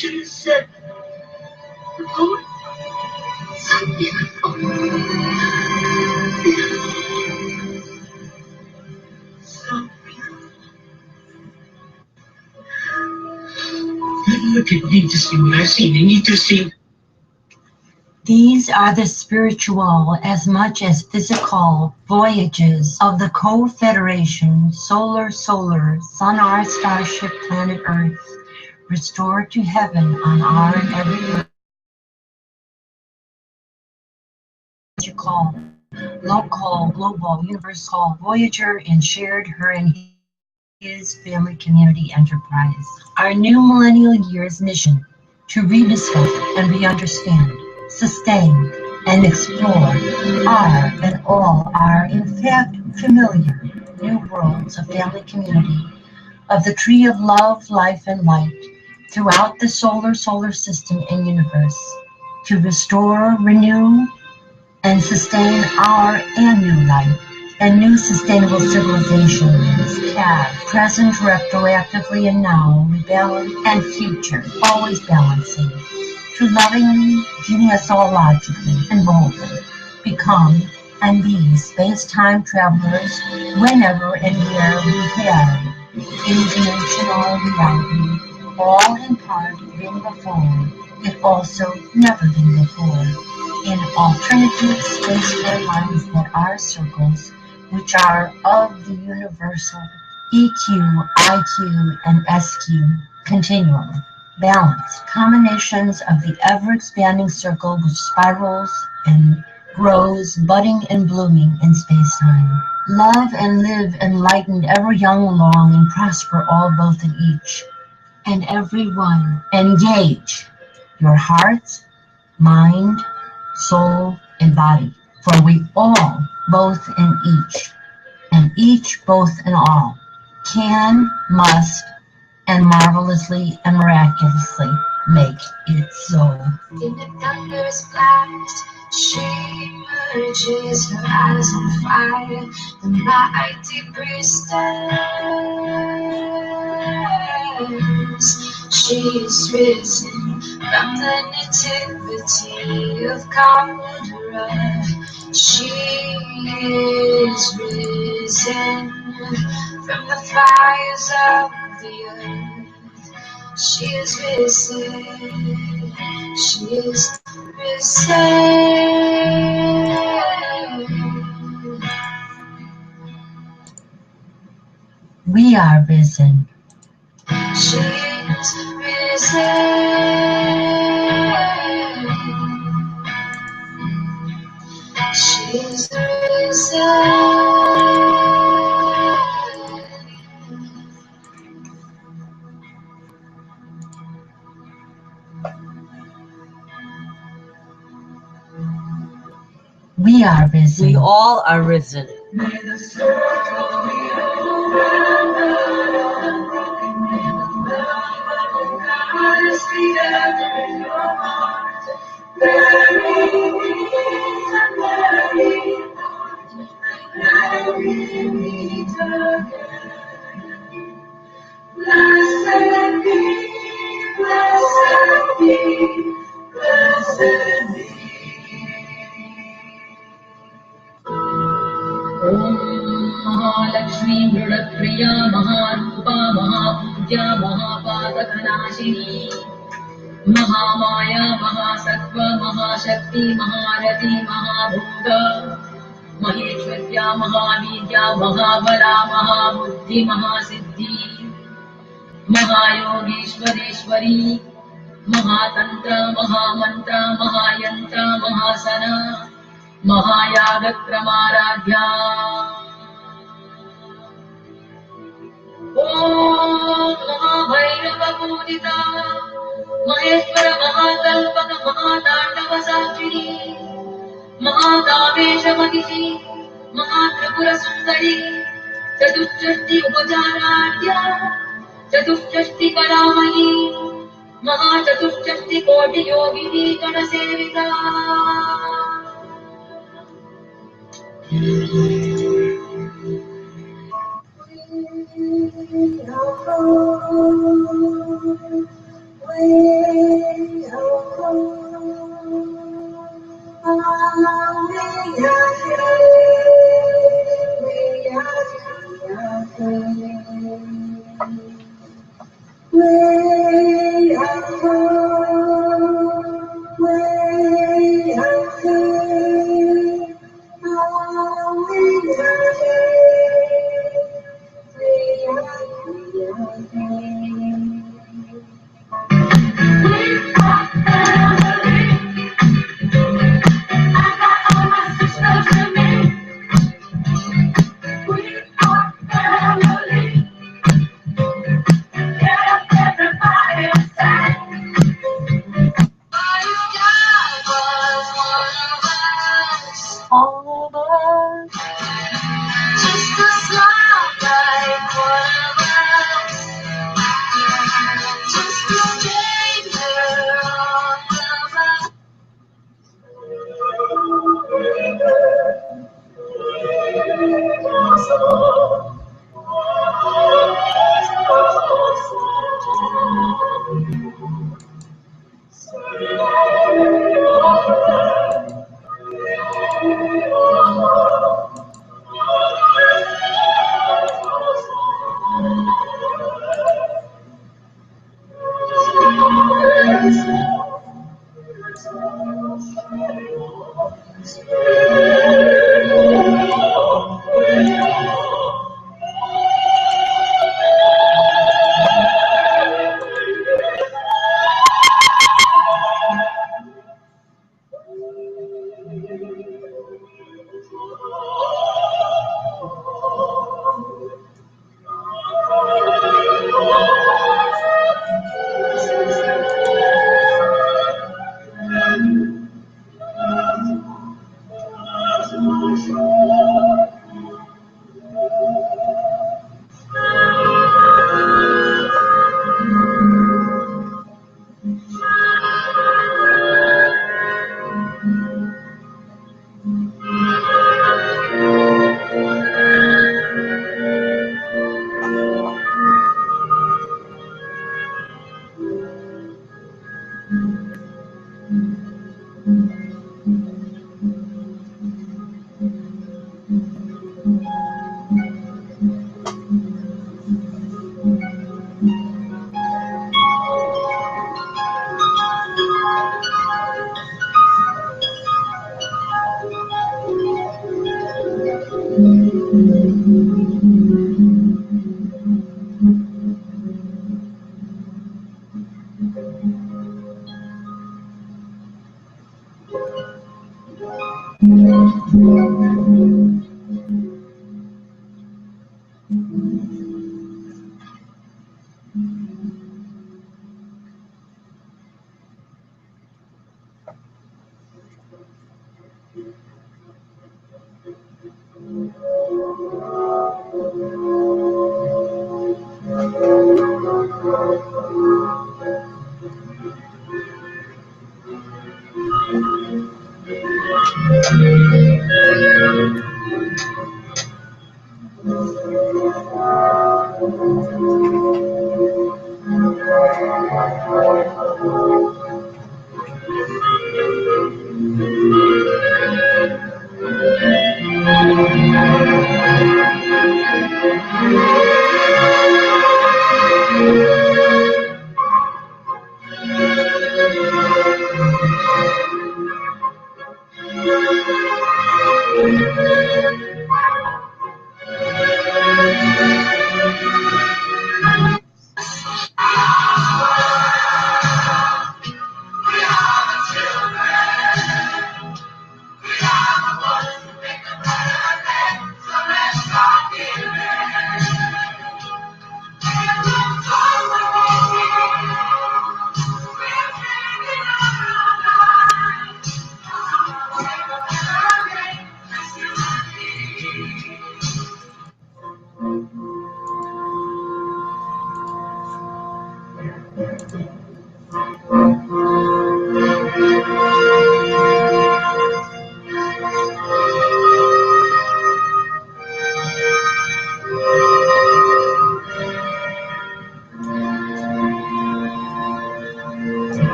should have said, the poet, so beautiful. Beautiful. So beautiful. Need to see what I see. They need to see. These are the spiritual as much as physical voyages of the co-federation solar, sun, our starship, planet Earth, restored to heaven on our and every magical, local, global, universal, Voyager, and shared her and his family community enterprise. Our new millennial year's mission to rediscover and re-understand, sustain, and explore are and all are in fact familiar new worlds of family community, of the tree of love, life, and light throughout the solar system and universe, to restore, renew, and sustain our and new life and new sustainable civilizations, past, present, retroactively, and now, rebalance, and future, always balancing, to lovingly, genealogically, and boldly become and be space-time travelers whenever and where we have in-dimensional reality, all in part been before, yet also never been before, in alternative space-time lines that are circles, which are of the universal EQ, IQ, and SQ continuum, balanced combinations of the ever-expanding circle which spirals and grows, budding and blooming in space-time. Love and live enlightened, ever young, long, and prosper all both in each and every one. Engage your heart, mind, soul, and body, for we all, both in each, and each both in all, can, must, and marvelously and miraculously make it so. In the thunderous blast, she emerges, her eyes on fire, the mighty priestess. She is risen from the nativity of Kandra. She is risen from the fires of the earth. She is risen. She is risen. We are risen. She is risen. She is risen. We are risen. We all are risen. May the circle be overwhelmed, unbroken. May the love of God be ever in your heart. Bury me together. Blessed be, blessed be, blessed be. Mahalakshmi मृडप्रिया महारूपा महापूज्या महापातकनाशिनी Mahamaya महासत्त्व महाशक्ति महारथी महाभोग महेश्वर्या महावीर्या महाबला महाबुद्धि महासिद्धि महायोगेश्वरेश्वरी महातंत्र महामंत्र महायंत्र महासना महायागक्रमाराध्या ओम महाभैरवपूजिता महेश्वर महाकल्पक महातांडव साक्षिणी महाकामेशमतिथि महात्रिपुरसुन्दरी चतुष्षष्टि उपचाराढ्या चतुष्षष्टि कलामयी महाचतुष्षष्टि कोटि योगिनी गणसेविका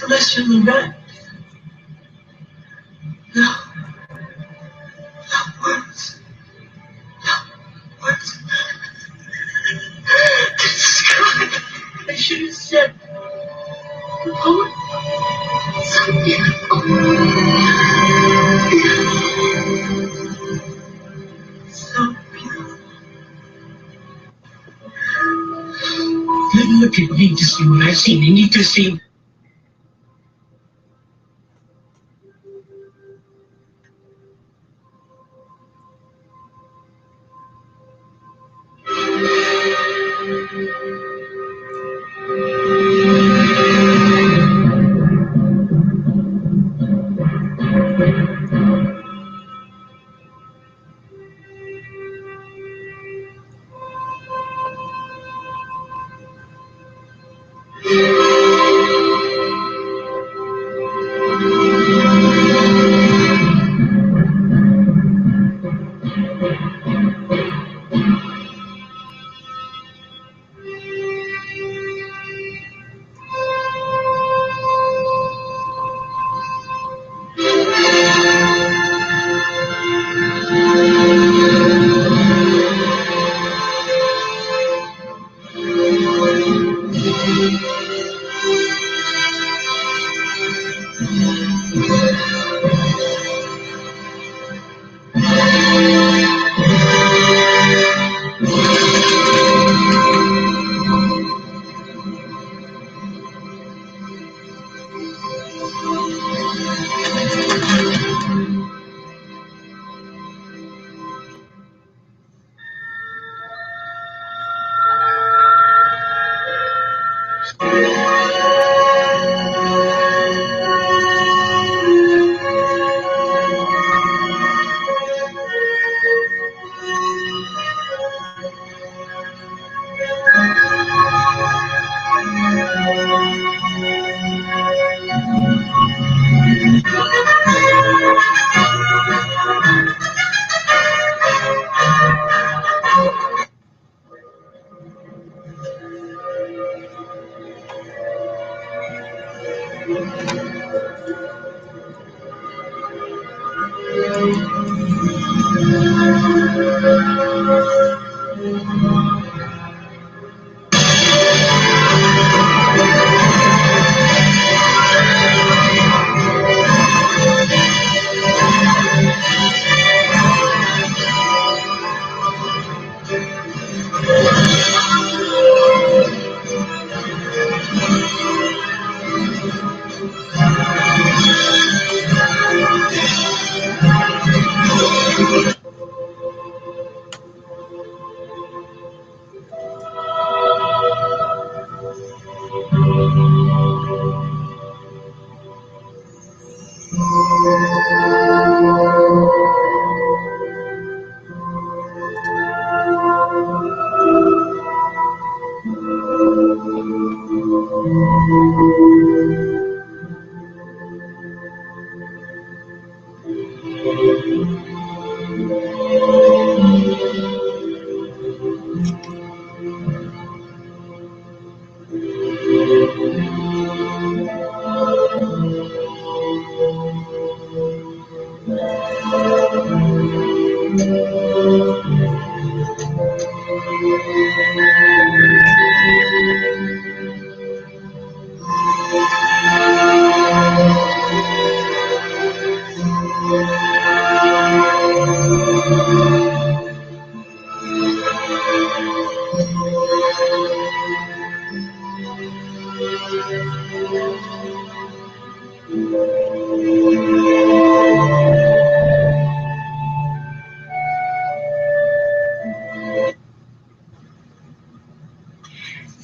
Listen back. No. Words. Words. Describe. I should have said. Oh, so beautiful. So beautiful. Don't look at me to see what I see. You need to see.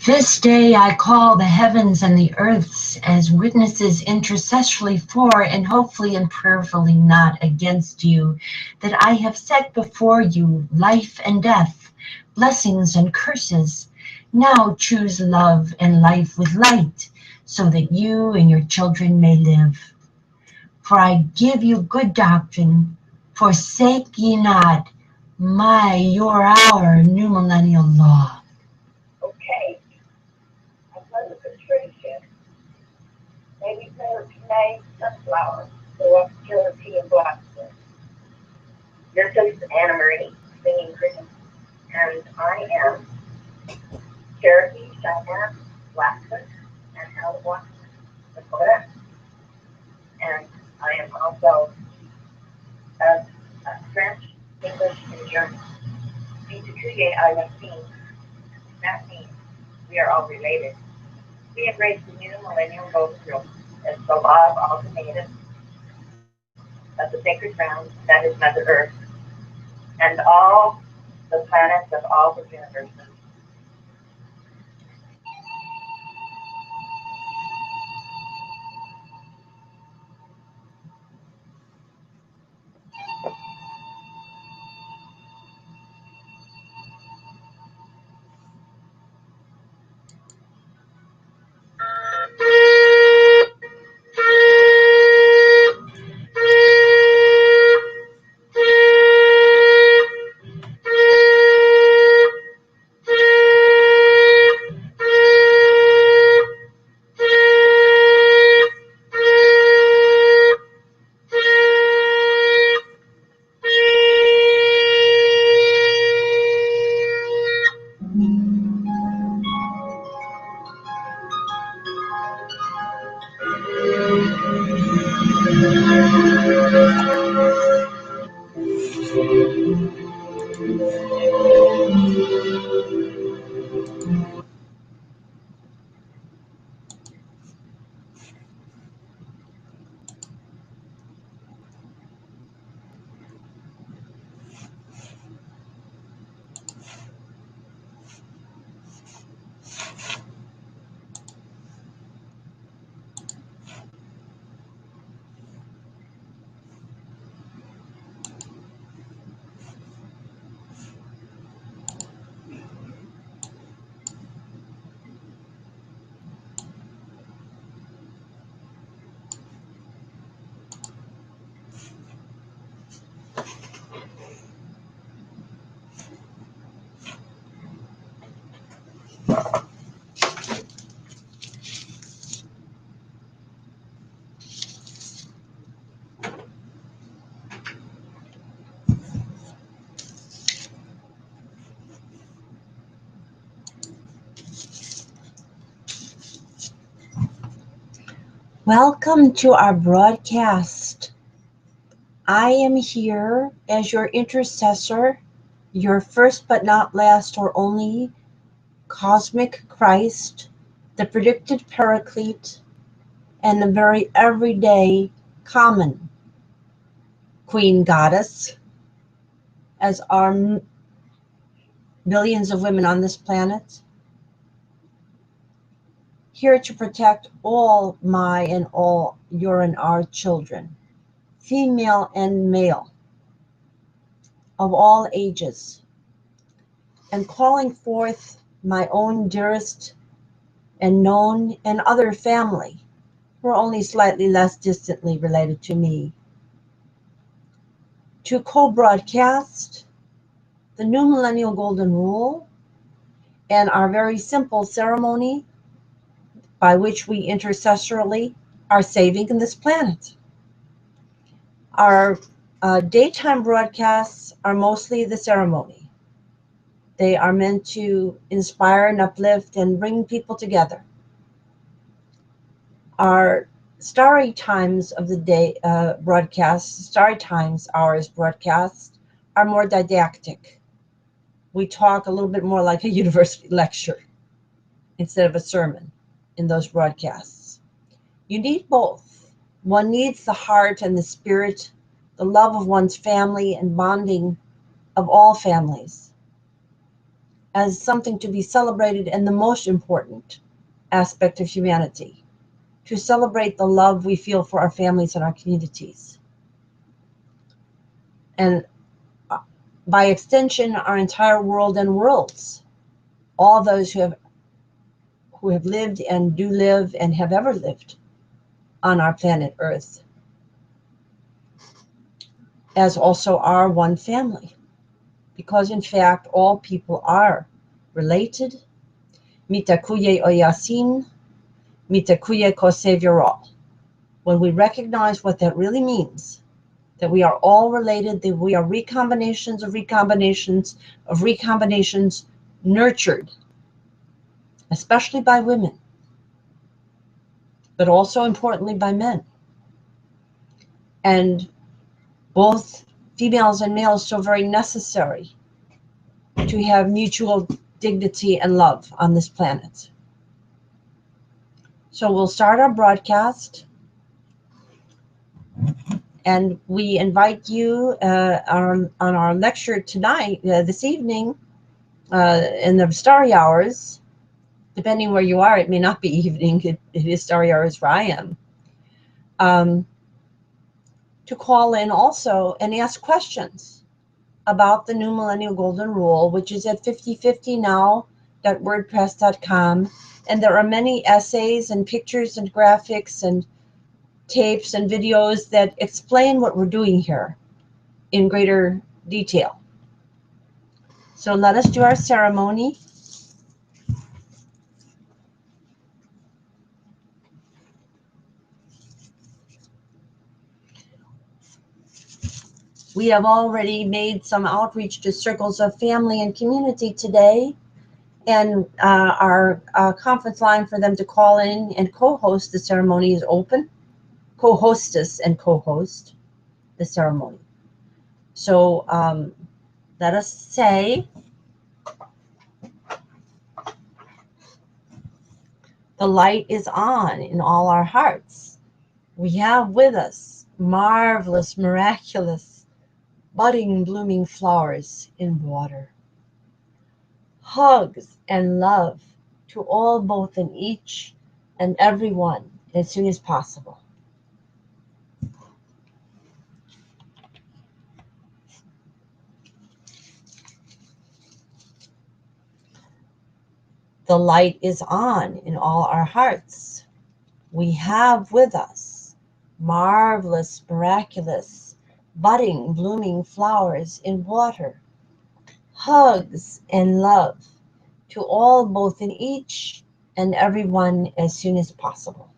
This day I call the heavens and the earths as witnesses intercessorily for and hopefully and prayerfully not against you, that I have set before you life and death, blessings and curses. Now choose love and life with light, so that you and your children may live. For I give you good doctrine, forsake ye not our new millennial law. Okay. Another constriction. Maybe May sunflower for purity and blossom. This is Anna Marie singing Christmas, and I am Cherokee, Cheyenne, Blackfoot, and Iowa, Dakota. And I am also French, English, and German. That means we are all related. We embrace the new millennial golden rule as the law of Alltimate of the sacred ground that is Mother Earth, and all the planets of all the universes. Welcome to our broadcast. I am here as your intercessor, your first but not last or only cosmic Christ, the predicted paraclete, and the very everyday common Queen Goddess, as are millions of women on this planet, here to protect all my and all your and our children, female and male, of all ages, and calling forth my own dearest and known and other family who are only slightly less distantly related to me, to co-broadcast the new millennial golden rule and our very simple ceremony by which we intercessorily are saving this planet. Our daytime broadcasts are mostly the ceremony. They are meant to inspire and uplift and bring people together. Our starry times of the day broadcasts, starry times hours broadcasts, are more didactic. We talk a little bit more like a university lecture instead of a sermon in those broadcasts. You need both. One needs the heart and the spirit, the love of one's family and bonding of all families as something to be celebrated and the most important aspect of humanity, to celebrate the love we feel for our families and our communities. And by extension, our entire world and worlds, all those who have lived and do live and have ever lived on our planet Earth, as also our one family. Because in fact, all people are related. Mitakuye oyasin, mitakuye kosevirol. When we recognize what that really means, that we are all related, that we are recombinations of recombinations of recombinations nurtured, especially by women, but also importantly by men. And both females and males so very necessary to have mutual dignity and love on this planet. So we'll start our broadcast, and we invite you on our lecture tonight, this evening, in the starry hours. Depending where you are, it may not be evening, it is starry hours where I am, to call in also and ask questions about the new millennial golden rule, which is at 5050now.wordpress.com. And there are many essays and pictures and graphics and tapes and videos that explain what we're doing here in greater detail. So let us do our ceremony. We have already made some outreach to circles of family and community today, and our conference line for them to call in and co-host the ceremony is open. Co-hostess and co-host the ceremony. So let us say, the light is on in all our hearts. We have with us marvelous, miraculous, budding, blooming flowers in water. Hugs and love to all, both and each and every one as soon as possible. The light is on in all our hearts. We have with us marvelous, miraculous, budding, blooming flowers in water. Hugs and love to all, both in each and every one as soon as possible.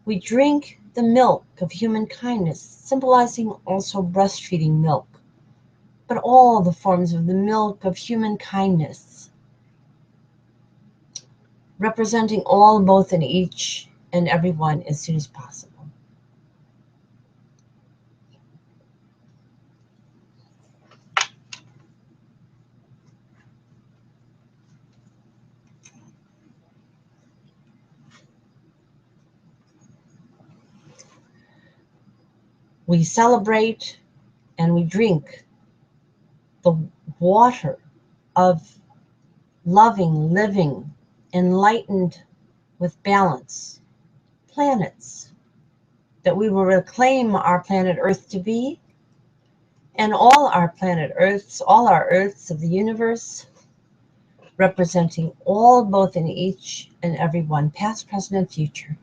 We drink the milk of human kindness, symbolizing also breastfeeding milk, but all the forms of the milk of human kindness, representing all, both, and each and every one as soon as possible. We celebrate and we drink the water of loving, living, enlightened with balance planets that we will reclaim our planet Earth to be, and all our planet Earths, all our Earths of the universe, representing all, both, and each and every one, past, present, and future.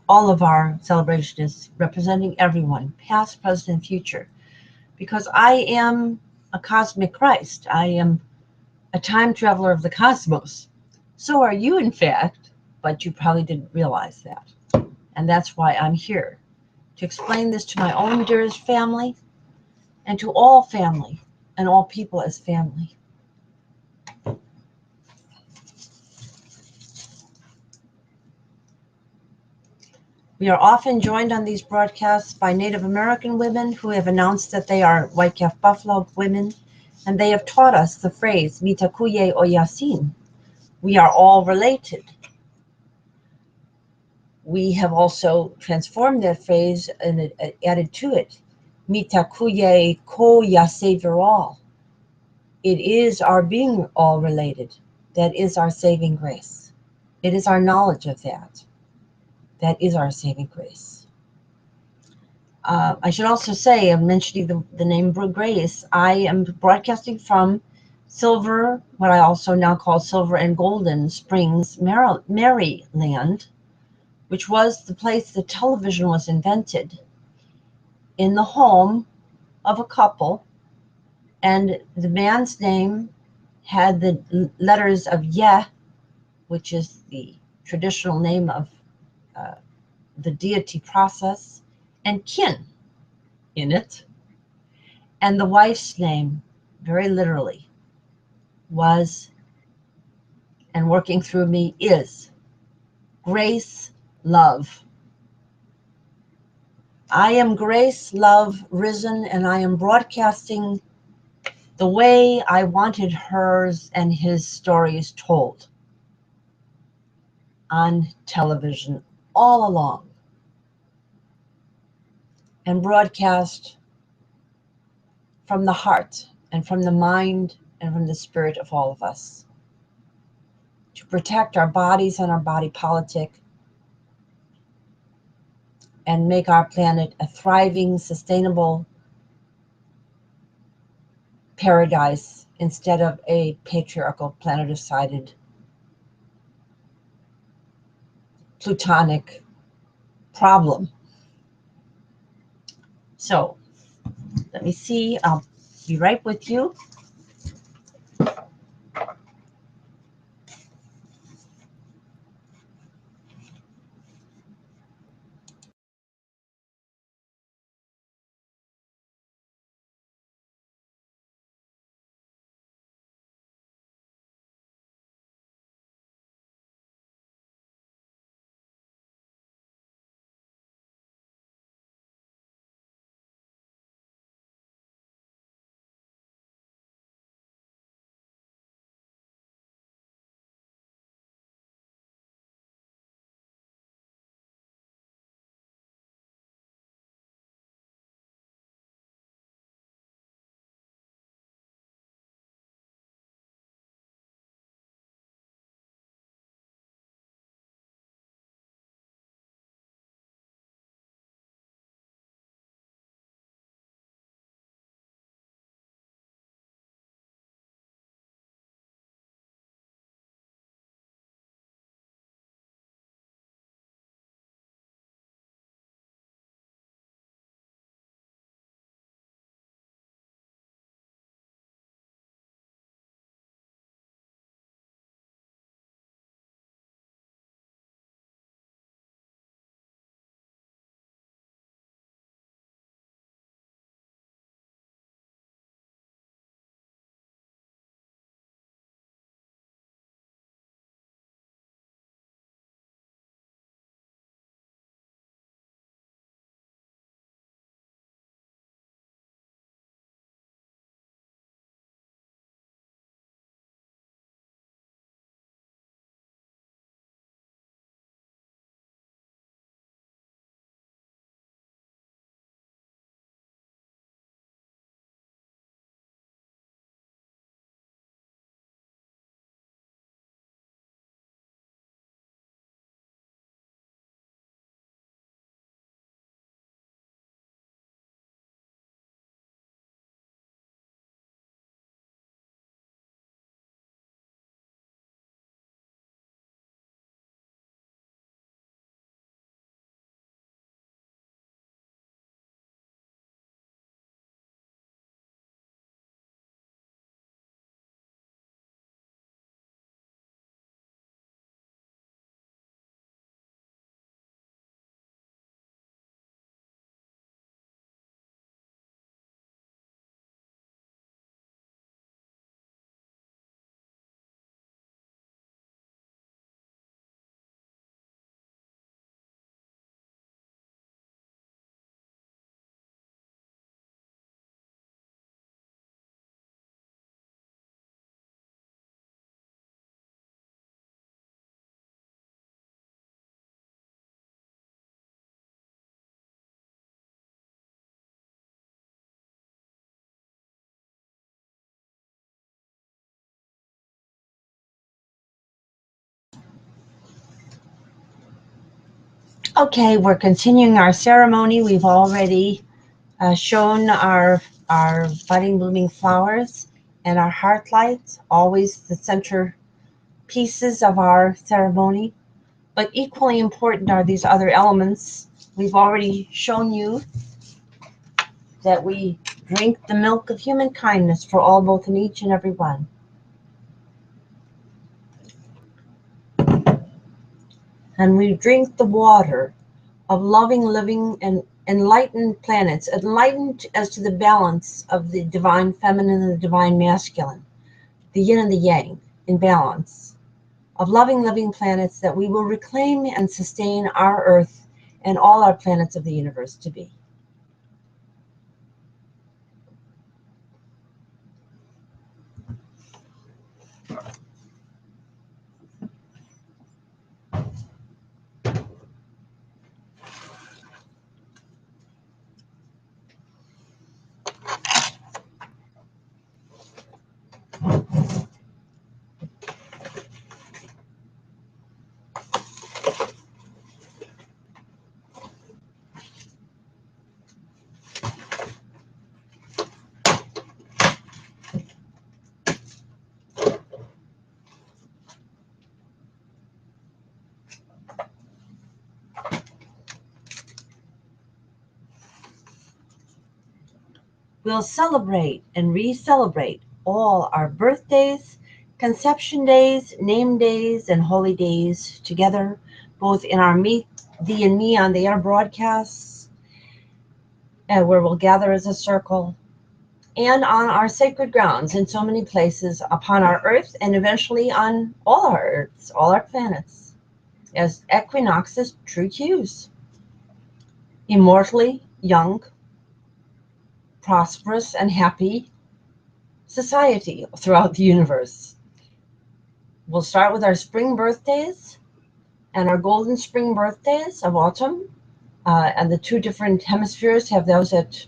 All of our celebration is representing everyone, past, present, and future, because I am a cosmic Christ. I am a time traveler of the cosmos. So are you, in fact, but you probably didn't realize that. And that's why I'm here, to explain this to my own dearest family and to all family and all people as family. We are often joined on these broadcasts by Native American women who have announced that they are white-calf buffalo women, and they have taught us the phrase, Mitakuye o Yasin. We are all related. We have also transformed that phrase and added to it, Mitakuye ko Yase Reall. It is our being all related. That is our saving grace. It is our knowledge of that. That is our saving grace. I should also say, I'm mentioning the name Grace. I am broadcasting from Silver, what I also now call Silver and Golden Springs, Maryland, which was the place that television was invented, in the home of a couple, and the man's name had the letters of Yeh, which is the traditional name of the deity process, and Kin in it. And the wife's name, very literally, was, and working through me, is Grace Love. I am Grace Love risen, and I am broadcasting the way I wanted hers and his stories told on television all along, and broadcast from the heart and from the mind and from the spirit of all of us, to protect our bodies and our body politic, and make our planet a thriving, sustainable paradise instead of a patriarchal, planet-decided, plutonic problem. So, let me see. I'll be right with you. Okay, we're continuing our ceremony. We've already shown our budding, blooming flowers and our heart lights, always the center pieces of our ceremony. But equally important are these other elements. We've already shown you that we drink the milk of human kindness for all, both in each and every one. And we drink the water of loving, living, and enlightened planets, enlightened as to the balance of the divine feminine and the divine masculine, the yin and the yang in balance, of loving, living planets that we will reclaim and sustain our Earth and all our planets of the universe to be. We'll celebrate and re-celebrate all our birthdays, conception days, name days, and holy days together, both in our Meet Thee and Me on the air broadcasts, where we'll gather as a circle, and on our sacred grounds in so many places upon our Earth, and eventually on all our Earths, all our planets, as equinoxes, true hues, immortally young, prosperous, and happy society throughout the universe. We'll start with our spring birthdays and our golden spring birthdays of autumn, and the two different hemispheres have those at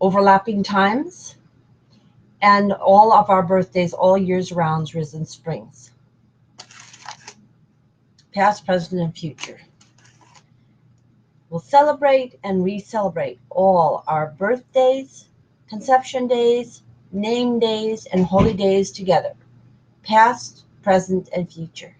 overlapping times, and all of our birthdays all years round, risen springs, past, present, and future. We'll celebrate and re-celebrate all our birthdays, conception days, name days, and holy days together, past, present, and future.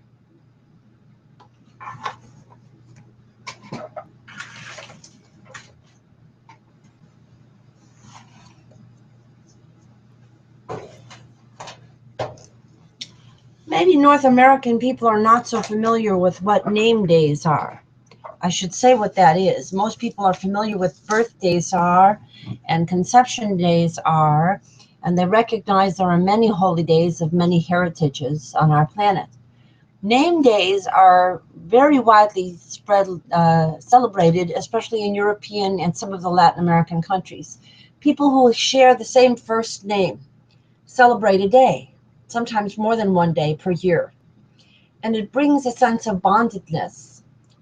Maybe North American people are not so familiar with what name days are. I should say what that is. Most people are familiar with birthdays are and conception days are, and they recognize there are many holy days of many heritages on our planet. Name days are very widely spread, celebrated, especially in European and some of the Latin American countries. People who share the same first name celebrate a day, sometimes more than one day per year. And it brings a sense of bondedness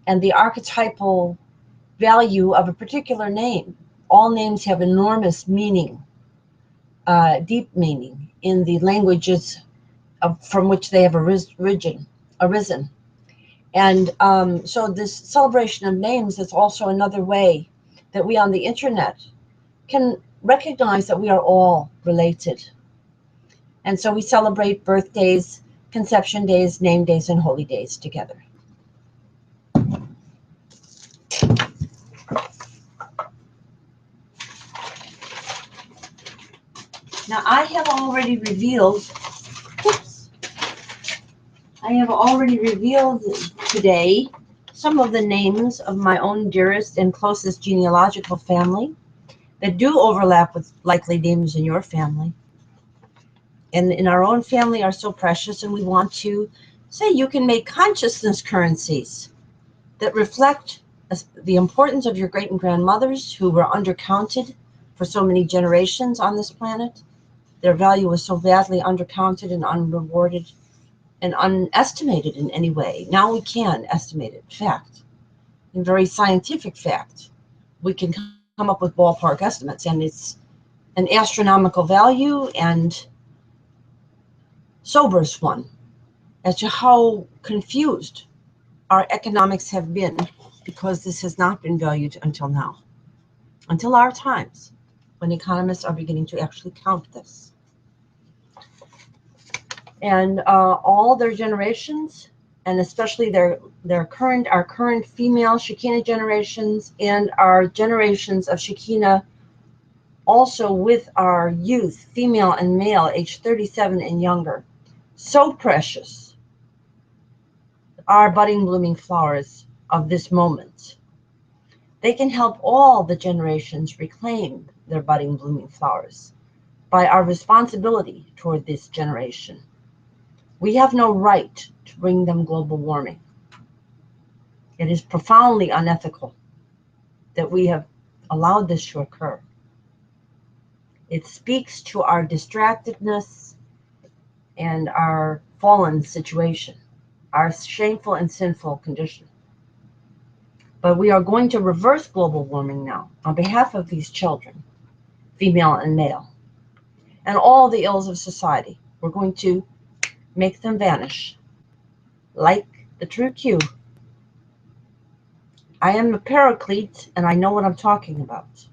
and the archetypal value of a particular name. All names have enormous meaning, deep meaning in the languages from which they have arisen. And so this celebration of names is also another way that we on the internet can recognize that we are all related. And so we celebrate birthdays, conception days, name days, and holy days together. Now I have already revealed today some of the names of my own dearest and closest genealogical family that do overlap with likely names in your family. And in our own family are so precious, and we want to say you can make consciousness currencies that reflect the importance of your great and grandmothers who were undercounted for so many generations on this planet. Their value was so badly undercounted and unrewarded and unestimated in any way. Now we can estimate it, fact, in very scientific fact. We can come up with ballpark estimates, and it's an astronomical value and sobers one as to how confused our economics have been, because this has not been valued until now, until our times, when economists are beginning to actually count this. And all their generations, and especially our current female Shekinah generations, and our generations of Shekinah also with our youth, female and male, age 37 and younger, so precious, are budding, blooming flowers of this moment. They can help all the generations reclaim their budding, blooming flowers by our responsibility toward this generation. We have no right to bring them global warming. It is profoundly unethical that we have allowed this to occur. It speaks to our distractedness and our fallen situation, our shameful and sinful condition. But we are going to reverse global warming now on behalf of these children, female and male, and all the ills of society. We're going to make them vanish like the true Q. I am a paraclete, and I know what I'm talking about.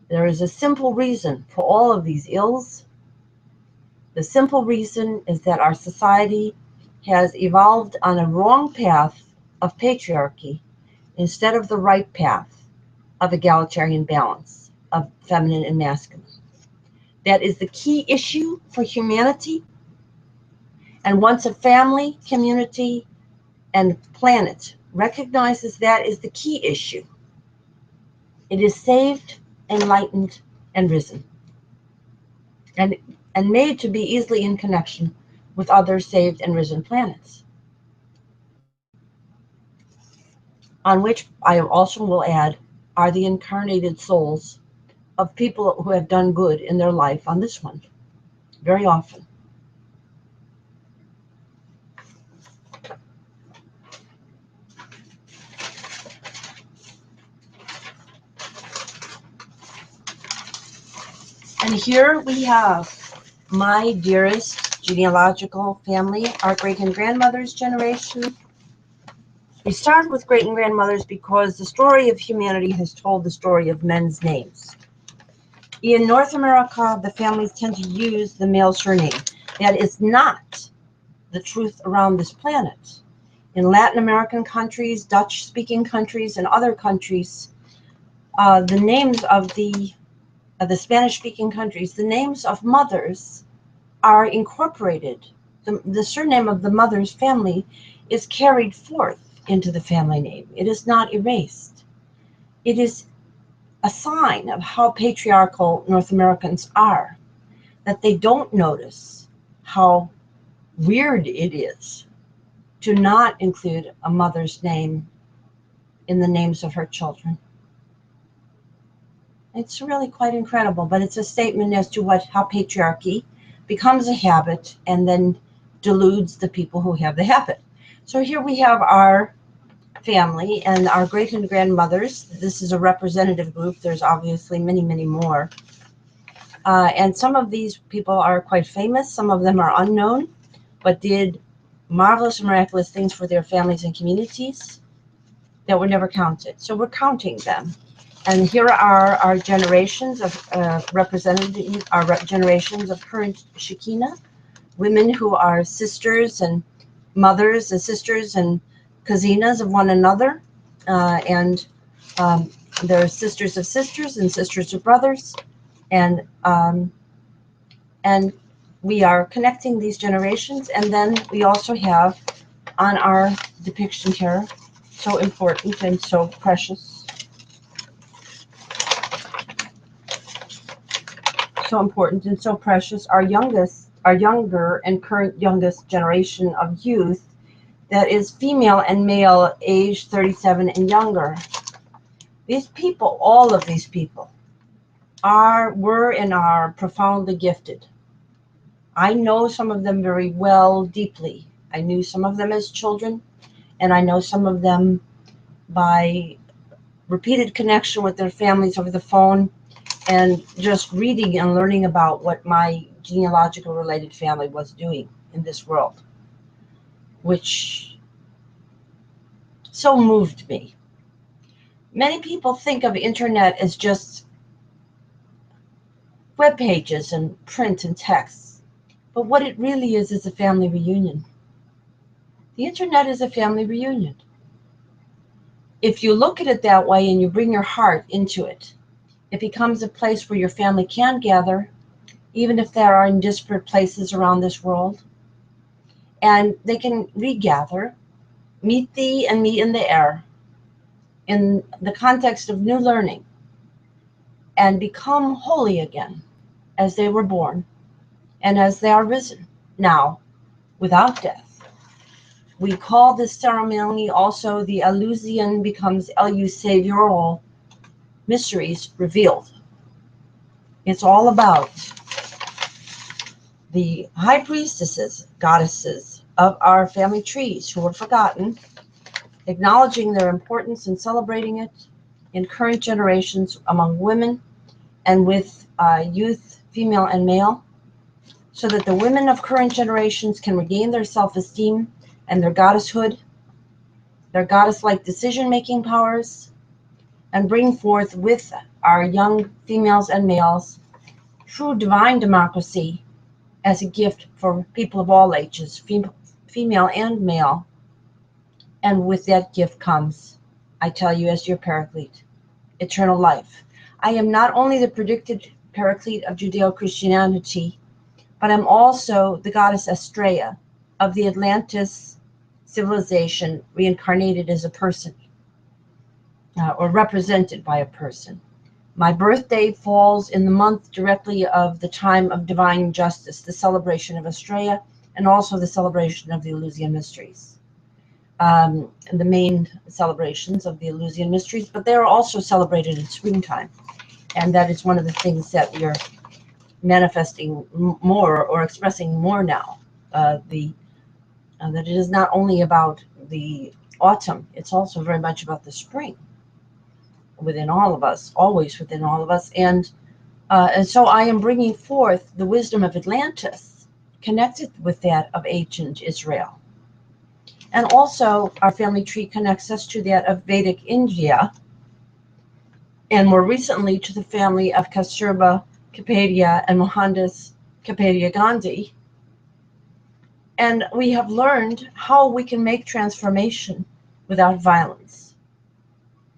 There is a simple reason for all of these ills. The simple reason is that our society has evolved on a wrong path of patriarchy instead of the right path of egalitarian balance of feminine and masculine. That is the key issue for humanity. And once a family, community, and planet recognizes that is the key issue, it is saved, enlightened, and risen, and made to be easily in connection with other saved and risen planets, on which I also will add are the incarnated souls of people who have done good in their life on this one, very often. And here we have my dearest genealogical family, our great and grandmother's generation. We start with great and grandmothers because the story of humanity has told the story of men's names. In North America, the families tend to use the male surname. That is not the truth around this planet. In Latin American countries, Dutch-speaking countries, and other countries, the names of the Spanish-speaking countries, the names of mothers are incorporated. The surname of the mother's family is carried forth into the family name. It is not erased. It is a sign of how patriarchal North Americans are, that they don't notice how weird it is to not include a mother's name in the names of her children. It's really quite incredible, but it's a statement as to how patriarchy becomes a habit and then deludes the people who have the habit. So here we have our family and our great and grandmothers. This is a representative group. There's obviously many, many more. And some of these people are quite famous. Some of them are unknown, but did marvelous and miraculous things for their families and communities that were never counted. So we're counting them. And here are our generations of generations of current Shekinah, women who are sisters and mothers and sisters and cousinas of one another, and they're sisters of sisters and sisters of brothers, and we are connecting these generations. And then we also have on our depiction here, so important and so precious, so important and so precious, our younger and current youngest generation of youth, that is female and male, age 37 and younger. These people, all of these people, were and are profoundly gifted. I know some of them very well, deeply. I knew some of them as children, and I know some of them by repeated connection with their families over the phone, and just reading and learning about what my genealogical related family was doing in this world, which so moved me. Many people think of internet as just web pages and print and text, but what it really is a family reunion. The internet is a family reunion. If you look at it that way and you bring your heart into it, it becomes a place where your family can gather, even if they are in disparate places around this world, and they can regather, meet thee and me in the air, in the context of new learning, and become holy again as they were born and as they are risen now without death. We call this ceremony also the Eleusinian becomes Eleusaviral mysteries revealed. It's all about the high priestesses, goddesses of our family trees who were forgotten, acknowledging their importance and celebrating it in current generations among women and with youth, female and male, so that the women of current generations can regain their self-esteem and their goddesshood, their goddess-like decision-making powers, and bring forth with our young females and males true divine democracy as a gift for people of all ages, female and male. And with that gift comes, I tell you as your paraclete, eternal life. I am not only the predicted paraclete of Judeo-Christianity, but I'm also the goddess Astrea of the Atlantis civilization reincarnated as a person, or represented by a person. My birthday falls in the month directly of the time of divine justice, the celebration of Astrea, and also the celebration of the Eleusinian mysteries. The main celebrations of the Eleusinian mysteries, but they are also celebrated in springtime. And that is one of the things that we are manifesting more or expressing more now. That it is not only about the autumn, it's also very much about the spring within all of us, always within all of us. And so I am bringing forth the wisdom of Atlantis connected with that of ancient Israel. And also our family tree connects us to that of Vedic India, and more recently to the family of Kasturba, Kapadia, and Mohandas Kapadia Gandhi. And we have learned how we can make transformation without violence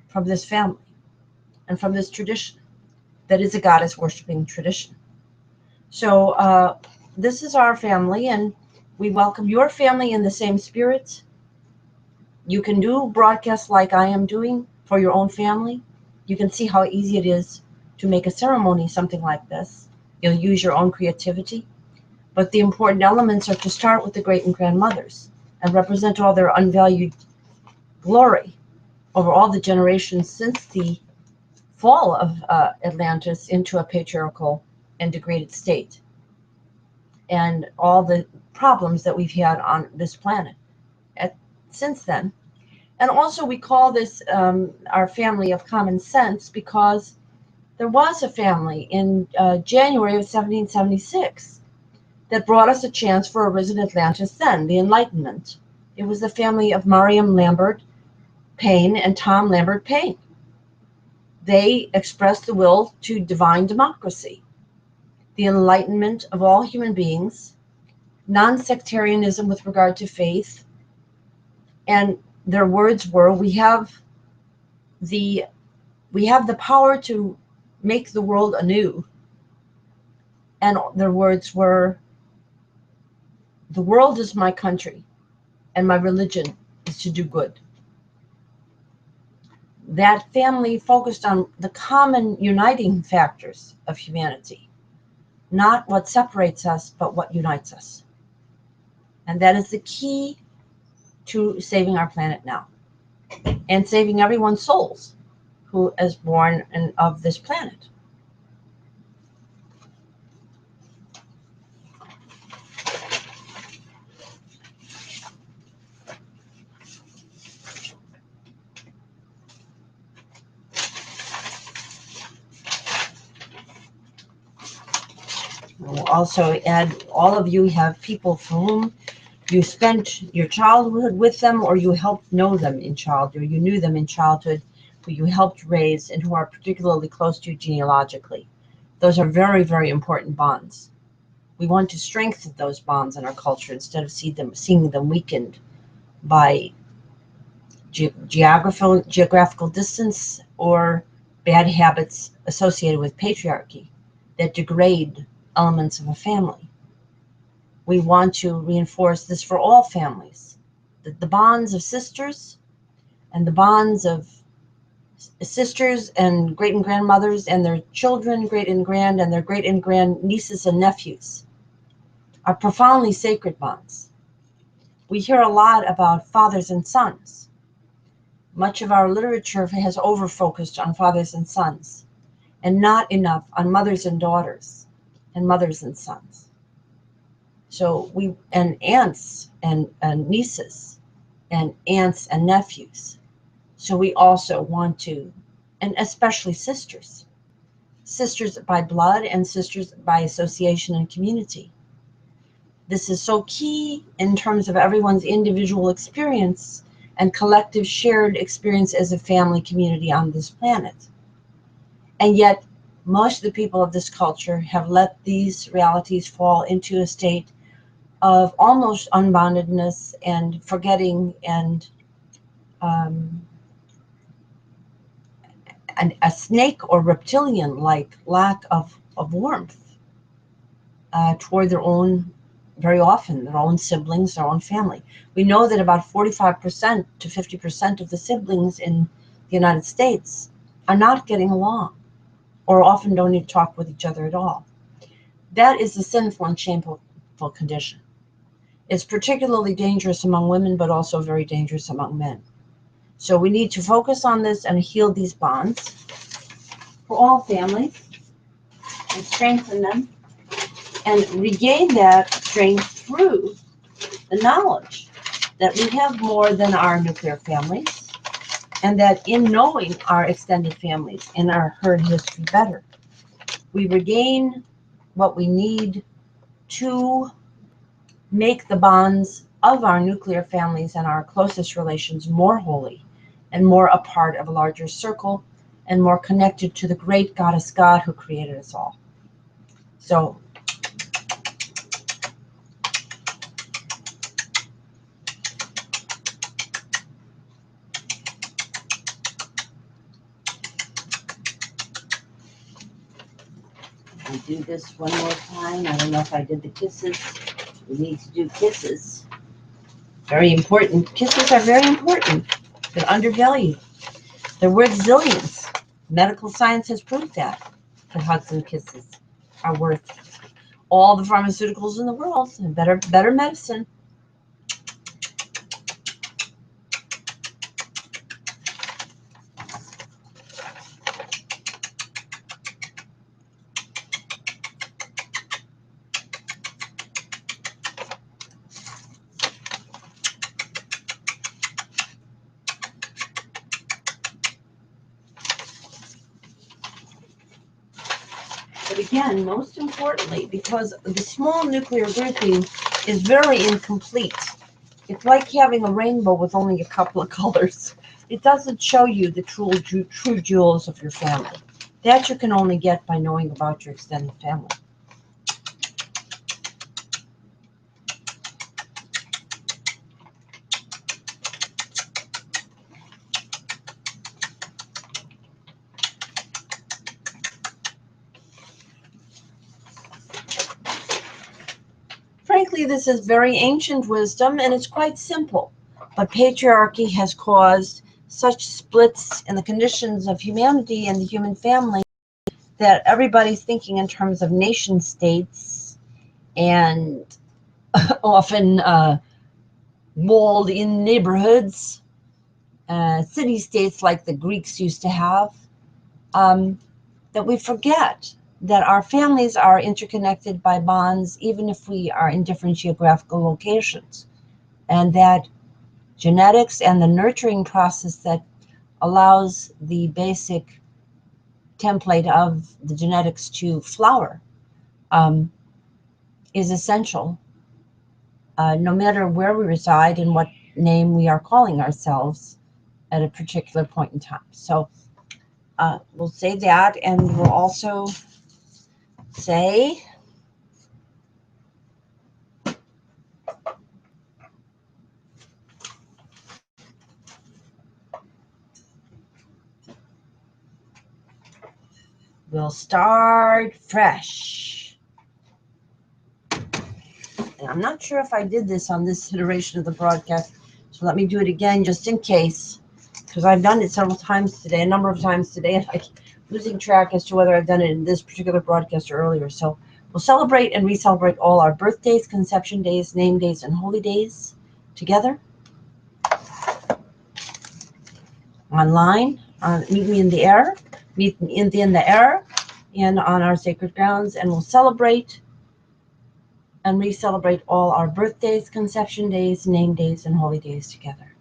from this family and from this tradition that is a goddess worshiping tradition. So this is our family, and we welcome your family in the same spirit. You can do broadcasts like I am doing for your own family. You can see how easy it is to make a ceremony, something like this. You'll use your own creativity. But the important elements are to start with the great and grandmothers and represent all their unvalued glory over all the generations since the fall of Atlantis into a patriarchal and degraded state, and all the problems that we've had on this planet since then. And also we call this our family of common sense because there was a family in January of 1776 that brought us a chance for a risen Atlantis then, the Enlightenment. It was the family of Mariam Lambert Payne and Tom Lambert Payne. They expressed the will to divine democracy, the enlightenment of all human beings, non-sectarianism with regard to faith, and their words were, we have the power to make the world anew. And their words were, the world is my country, and my religion is to do good. That family focused on the common uniting factors of humanity, not what separates us, but what unites us. And that is the key to saving our planet now and saving everyone's souls who is born of this planet. We'll also add, all of you have people for whom you spent your childhood with them, or you helped know them in childhood, or you knew them in childhood, who you helped raise, and who are particularly close to you genealogically. Those are very, very important bonds. We want to strengthen those bonds in our culture instead of seeing them weakened by geographical distance or bad habits associated with patriarchy that degrade elements of a family. We want to reinforce this for all families, that the bonds of sisters and the bonds of sisters and great and grandmothers and their children, great and grand, and their great and grand nieces and nephews are profoundly sacred bonds. We hear a lot about fathers and sons. Much of our literature has over-focused on fathers and sons, and not enough on mothers and daughters, and mothers and sons. So and aunts and nieces, and aunts and nephews. So we also want to, and especially sisters by blood and sisters by association and community. This is so key in terms of everyone's individual experience and collective shared experience as a family community on this planet. And yet, most of the people of this culture have let these realities fall into a state of almost unbondedness and forgetting and a snake or reptilian-like lack of warmth toward their own, very often, their own siblings, their own family. We know that about 45% to 50% of the siblings in the United States are not getting along, or often don't even talk with each other at all. That is a sinful and shameful condition. It's particularly dangerous among women, but also very dangerous among men. So we need to focus on this and heal these bonds for all families and strengthen them and regain that strength through the knowledge that we have more than our nuclear families, and that in knowing our extended families and our herd history better, we regain what we need to make the bonds of our nuclear families and our closest relations more holy and more a part of a larger circle and more connected to the great goddess God who created us all. So I'll do this one more time. I don't know if I did the kisses. We need to do kisses. Very important. Kisses are very important. They're undervalued. They're worth zillions. Medical science has proved that hugs and kisses are worth all the pharmaceuticals in the world and better medicine. But again, most importantly, because the small nuclear grouping is very incomplete. It's like having a rainbow with only a couple of colors. It doesn't show you the true jewels of your family. That you can only get by knowing about your extended family. Frankly, this is very ancient wisdom, and it's quite simple. But patriarchy has caused such splits in the conditions of humanity and the human family that everybody's thinking in terms of nation states and often walled-in neighborhoods, city-states like the Greeks used to have, that we forget that our families are interconnected by bonds even if we are in different geographical locations, and that genetics and the nurturing process that allows the basic template of the genetics to flower is essential no matter where we reside and what name we are calling ourselves at a particular point in time. So we'll say that, and we'll also say we'll start fresh. And I'm not sure if I did this on this iteration of the broadcast, so let me do it again just in case, because I've done it several times today, a number of times today, and I'm losing track as to whether I've done it in this particular broadcast or earlier. So we'll celebrate and re-celebrate all our birthdays, conception days, name days, and holy days together. Online, meet me in the air, meet me in the air, and on our sacred grounds, and we'll celebrate and re-celebrate all our birthdays, conception days, name days, and holy days together.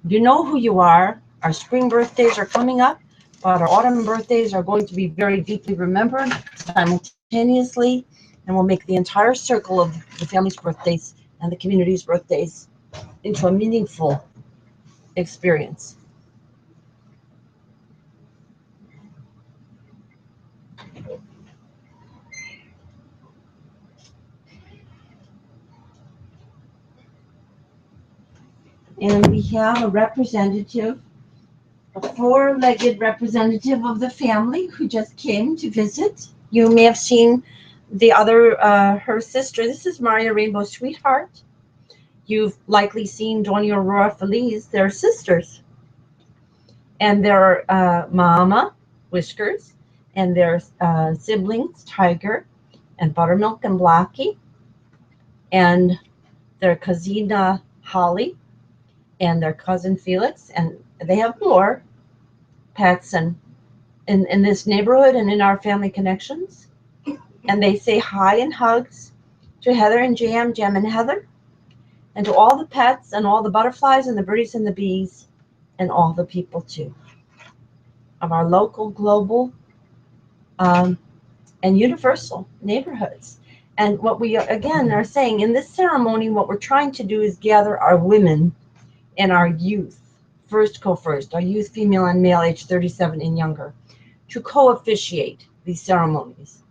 You know who you are. Our spring birthdays are coming up, but our autumn birthdays are going to be very deeply remembered simultaneously, and we'll make the entire circle of the family's birthdays and the community's birthdays into a meaningful experience. And we have a representative, a four-legged representative of the family who just came to visit. You may have seen the other, her sister. This is Maria Rainbow Sweetheart. You've likely seen Doña Aurora Feliz. They're sisters. And their mama, Whiskers, and their siblings, Tiger and Buttermilk and Blackie, and their cousina, Holly, and their cousin Felix, and they have more pets and in this neighborhood and in our family connections. And they say hi and hugs to Heather and Jam, Jam and Heather, and to all the pets and all the butterflies and the birdies and the bees and all the people too of our local, global, and universal neighborhoods. And what we again are saying in this ceremony, what we're trying to do is gather our women and our youth, first, our youth, female and male, age 37 and younger, to co-officiate these ceremonies.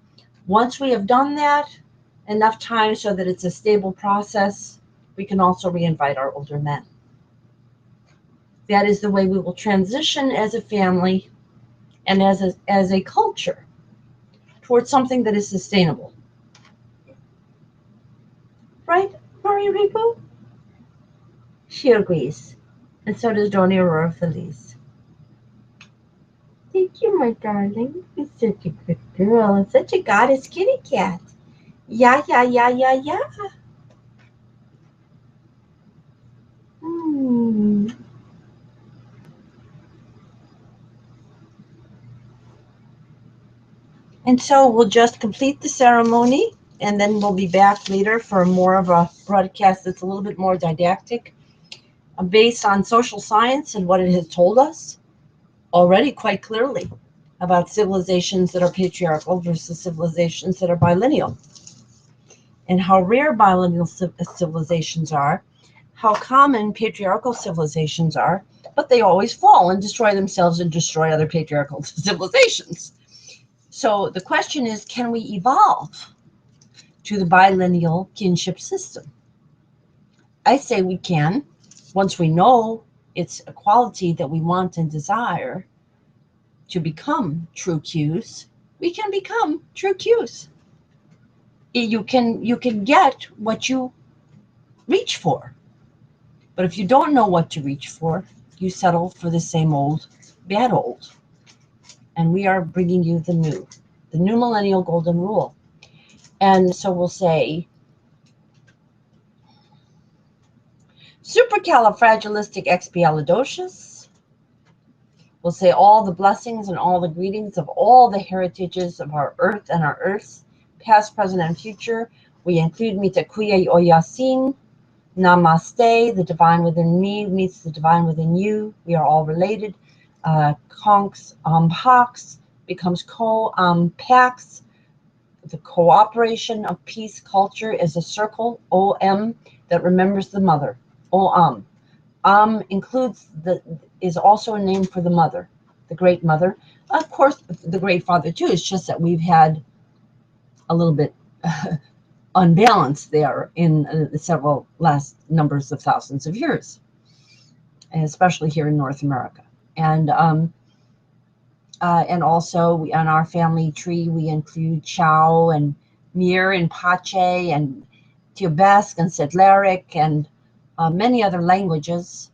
Once we have done that enough time so that it's a stable process, we can also re-invite our older men. That is the way we will transition as a family and as a culture towards something that is sustainable. Right, Maria Rico? She agrees. And so does Doña Aurora Feliz. Thank you, my darling. You're such a good girl. Such a goddess kitty cat. Yeah. And so we'll just complete the ceremony, and then we'll be back later for more of a broadcast that's a little bit more didactic, based on social science and what it has told us already quite clearly about civilizations that are patriarchal versus civilizations that are bilineal, and how rare bilineal civilizations are, how common patriarchal civilizations are, but they always fall and destroy themselves and destroy other patriarchal civilizations. So the question is, can we evolve to the bilineal kinship system? I say we can. Once we know it's a quality that we want and desire to become true Qs, we can become true Qs. You can get what you reach for. But if you don't know what to reach for, you settle for the same old, bad old. And we are bringing you the new millennial golden rule. And so we'll say, supercalifragilisticexpialidocious. We'll say all the blessings and all the greetings of all the heritages of our earth and our earths, past, present, and future. We include Mitakuya Oyasin. Namaste, the divine within me meets the divine within you. We are all related. Konks Pax becomes Ko Pax. the cooperation of peace culture is a circle, OM, that remembers the mother, OM. Includes is also a name for the mother, the great mother. Of course, the great father too. It's just that we've had a little bit unbalanced there in the several last numbers of thousands of years, especially here in North America. And also on our family tree we include Chow and Mir and Pache and Tibetan and Sedlaric and many other languages.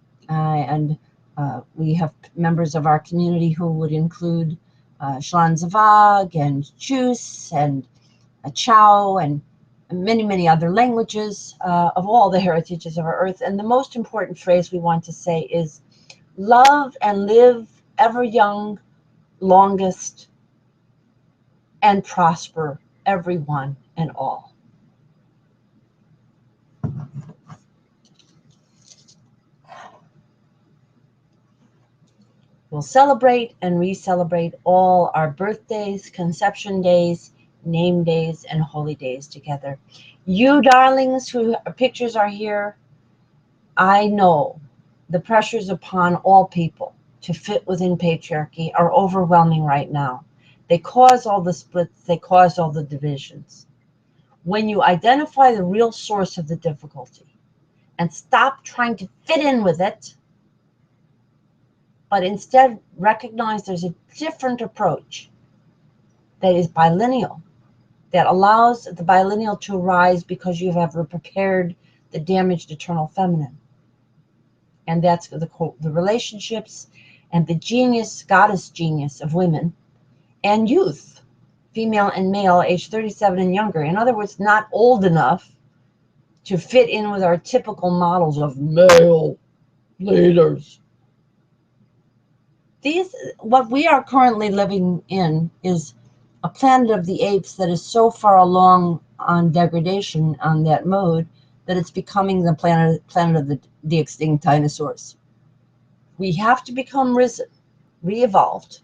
We have members of our community who would include Schlanzavag and Chus and Chow and many other languages of all the heritages of our earth. And the most important phrase we want to say is, love and live ever young, longest, and prosper everyone and all. We'll celebrate and re-celebrate all our birthdays, conception days, name days, and holy days together. You darlings whose pictures are here, I know the pressures upon all people to fit within patriarchy are overwhelming right now. They cause all the splits, they cause all the divisions. When you identify the real source of the difficulty and stop trying to fit in with it, but instead recognize there's a different approach that is bilineal, that allows the bilineal to arise because you have repaired the damaged eternal feminine. And that's the relationships and the genius, goddess genius of women and youth, female and male, age 37 and younger. In other words, not old enough to fit in with our typical models of male leaders. What we are currently living in is a planet of the apes that is so far along on degradation on that mode that it's becoming the planet of the extinct dinosaurs. We have to become risen, re-evolved,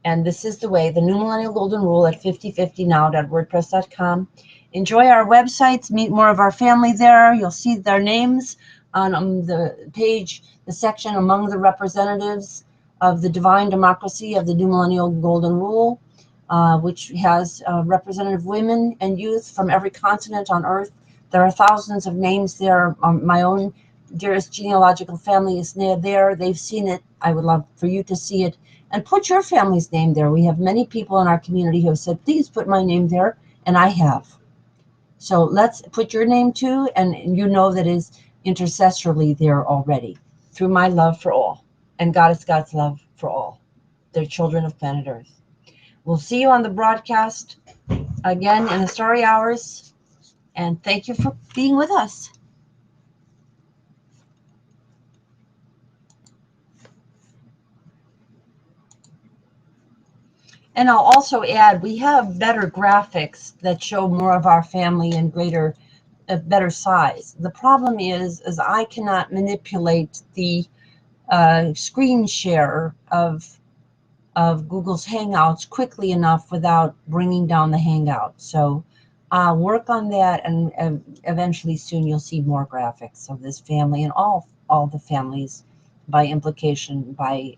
and this is the way. The New Millennial Golden Rule at 5050now.wordpress.com. Enjoy our websites, meet more of our family there. You'll see their names on the page, the section among the representatives of the divine democracy of the New Millennial Golden Rule, which has representative women and youth from every continent on earth. There are thousands of names there. My own dearest genealogical family is there. They've seen it. I would love for you to see it. And put your family's name there. We have many people in our community who have said, please put my name there, and I have. So let's put your name too, and you know that is intercessorily there already, through my love for all, and God's love for all. They're children of planet Earth. We'll see you on the broadcast again in the starry hours, and thank you for being with us. And I'll also add, we have better graphics that show more of our family in better size. The problem is I cannot manipulate the screen share of Google's Hangouts quickly enough without bringing down the Hangout. So work on that, and eventually soon you'll see more graphics of this family and all the families by implication, by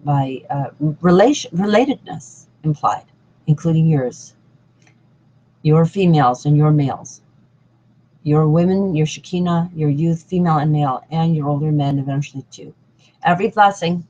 relatedness implied, including yours, your females and your males, your women, your Shekinah, your youth, female and male, and your older men eventually too. Every blessing.